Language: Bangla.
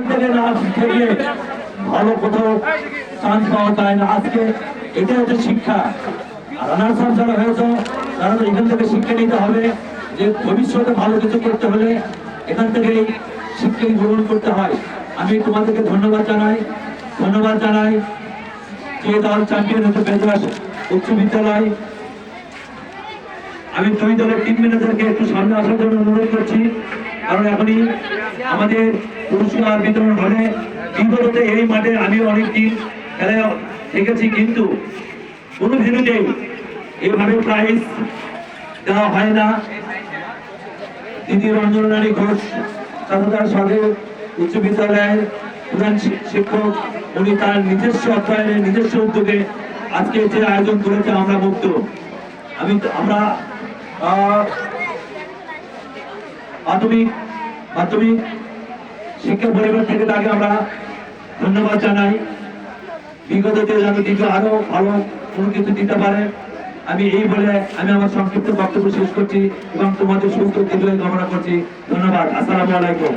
না শিখে ভালো কোথাও চান্স পাওয়া যায় না। আজকে এটা হচ্ছে শিক্ষা। রানার্স আপ যারা হয়েছে তারা এখান থেকে শিক্ষা নিতে হবে যে ভবিষ্যতে ভালো কিছু করতে হলে এখান থেকেই শিক্ষা গ্রহণ করতে হয়। আমি তোমাদেরকে ধন্যবাদ জানাই যে দল চ্যাম্পিয়ন হচ্ছে বেজরাস উচ্চ বিদ্যালয়। আমি দুই দলের টিম ম্যানেজারকে একটু সামনে আসার জন্য অনুরোধ করছি, কারণ এখনই আমাদের পুরস্কার বিতরণ হবে। বিগত এই মাঠে আমি অনেক দিন খেলায় দেখেছি, কিন্তু কোনো ভেন্যুতেই এভাবে প্রাইজ দেওয়া হয় না। দিদি রঞ্জনানী ঘোষ ছাত্রতার সাথে উচ্চ বিদ্যালয়ের প্রধান শিক্ষক, উনি তার নিজস্ব অর্থায়নে নিজস্ব উদ্যোগে আজকে যে আয়োজন করেছে আমরা মুক্ত। আমরা মাধ্যমিক শিক্ষা পরিবার থেকে তাকে আমরা ধন্যবাদ জানাই। বিগত যেন দিকে আরো ভালো কোনো কিছু দিতে পারে। আমি এই বলে আমি আমার সংক্ষিপ্ত বক্তব্য শেষ করছি এবং তোমাদের সুস্থ দীর্ঘ কামনা করছি। ধন্যবাদ। আসসালামু আলাইকুম।